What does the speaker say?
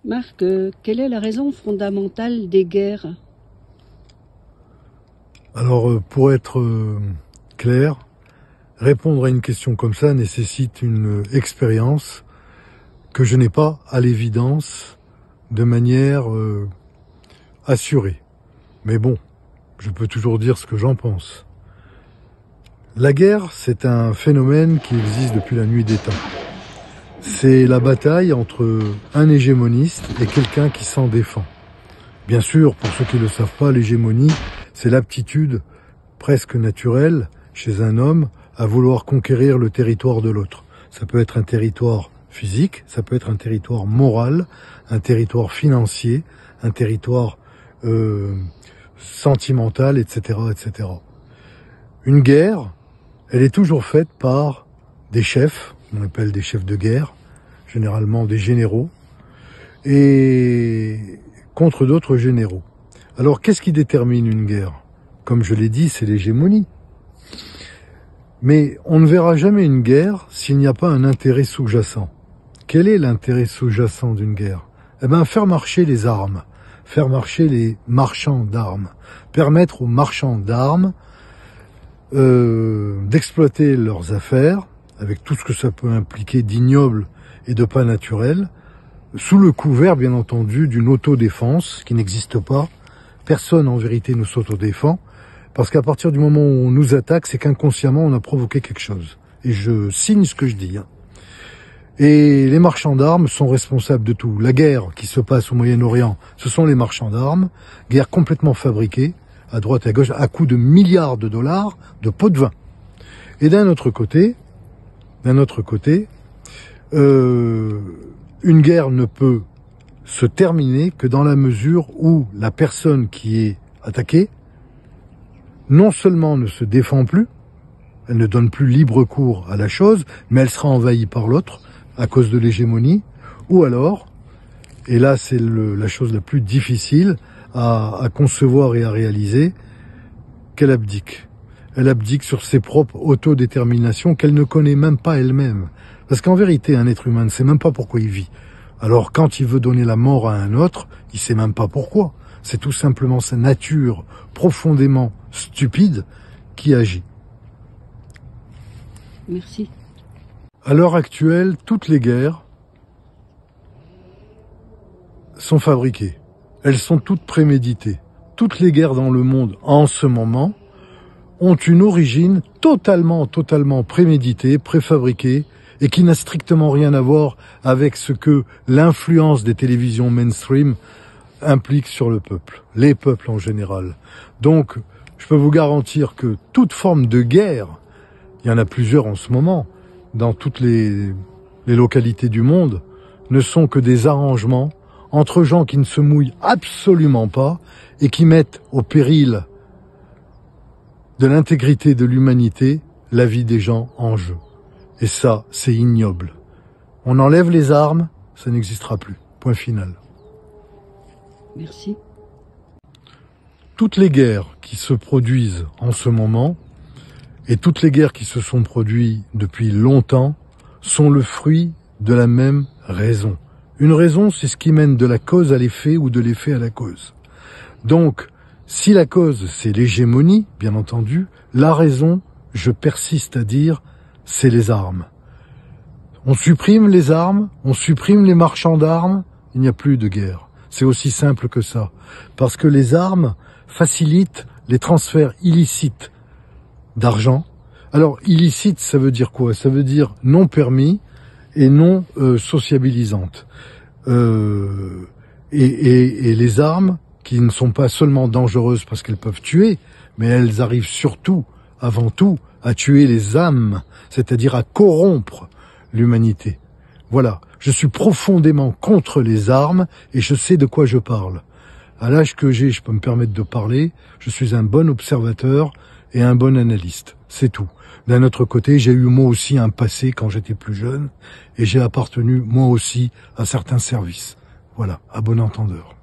Marc, quelle est la raison fondamentale des guerres? Alors, pour être clair, répondre à une question comme ça nécessite une expérience que je n'ai pas à l'évidence de manière assurée. Mais bon, je peux toujours dire ce que j'en pense. La guerre, c'est un phénomène qui existe depuis la nuit des temps. C'est la bataille entre un hégémoniste et quelqu'un qui s'en défend. Bien sûr, pour ceux qui ne le savent pas, l'hégémonie, c'est l'aptitude presque naturelle chez un homme à vouloir conquérir le territoire de l'autre. Ça peut être un territoire physique, ça peut être un territoire moral, un territoire financier, un territoire sentimental, etc., etc. Une guerre, elle est toujours faite par des chefs, on appelle des chefs de guerre, généralement des généraux, et contre d'autres généraux. Alors, qu'est-ce qui détermine une guerre? Comme je l'ai dit, c'est l'hégémonie. Mais on ne verra jamais une guerre s'il n'y a pas un intérêt sous-jacent. Quel est l'intérêt sous-jacent d'une guerre? Eh bien, faire marcher les armes, faire marcher les marchands d'armes, permettre aux marchands d'armes d'exploiter leurs affaires, avec tout ce que ça peut impliquer d'ignoble et de pas naturel, sous le couvert, bien entendu, d'une autodéfense qui n'existe pas. Personne, en vérité, ne s'autodéfend, parce qu'à partir du moment où on nous attaque, c'est qu'inconsciemment, on a provoqué quelque chose. Et je signe ce que je dis. Et les marchands d'armes sont responsables de tout. La guerre qui se passe au Moyen-Orient, ce sont les marchands d'armes, guerre complètement fabriquée, à droite et à gauche, à coût de milliards de dollars de pots de vin. Et d'un autre côté, une guerre ne peut se terminer que dans la mesure où la personne qui est attaquée, non seulement ne se défend plus, elle ne donne plus libre cours à la chose, mais elle sera envahie par l'autre à cause de l'hégémonie, ou alors, et là c'est la chose la plus difficile à concevoir et à réaliser, qu'elle abdique. Elle abdique sur ses propres autodéterminations qu'elle ne connaît même pas elle-même. Parce qu'en vérité, un être humain ne sait même pas pourquoi il vit. Alors quand il veut donner la mort à un autre, il sait même pas pourquoi. C'est tout simplement sa nature profondément stupide qui agit. Merci. À l'heure actuelle, toutes les guerres sont fabriquées. Elles sont toutes préméditées. Toutes les guerres dans le monde, en ce moment, ont une origine totalement préméditée, préfabriquée, et qui n'a strictement rien à voir avec ce que l'influence des télévisions mainstream implique sur le peuple, les peuples en général. Donc, je peux vous garantir que toute forme de guerre, il y en a plusieurs en ce moment, dans toutes les localités du monde, ne sont que des arrangements entre gens qui ne se mouillent absolument pas et qui mettent au péril de l'intégrité de l'humanité la vie des gens en jeu. Et ça, c'est ignoble. On enlève les armes, ça n'existera plus. Point final. Merci. Toutes les guerres qui se produisent en ce moment, et toutes les guerres qui se sont produites depuis longtemps, sont le fruit de la même raison. Une raison, c'est ce qui mène de la cause à l'effet ou de l'effet à la cause. Donc, si la cause, c'est l'hégémonie, bien entendu, la raison, je persiste à dire, c'est les armes. On supprime les armes, on supprime les marchands d'armes, il n'y a plus de guerre. C'est aussi simple que ça. Parce que les armes facilitent les transferts illicites d'argent. Alors, illicite, ça veut dire quoi? Ça veut dire non permis et non sociabilisante. Et les armes, qui ne sont pas seulement dangereuses parce qu'elles peuvent tuer, mais elles arrivent surtout, avant tout, à tuer les âmes, c'est-à-dire à corrompre l'humanité. Voilà, je suis profondément contre les armes et je sais de quoi je parle. À l'âge que j'ai, je peux me permettre de parler, je suis un bon observateur et un bon analyste, c'est tout. D'un autre côté, j'ai eu moi aussi un passé quand j'étais plus jeune et j'ai appartenu moi aussi à certains services. Voilà, à bon entendeur.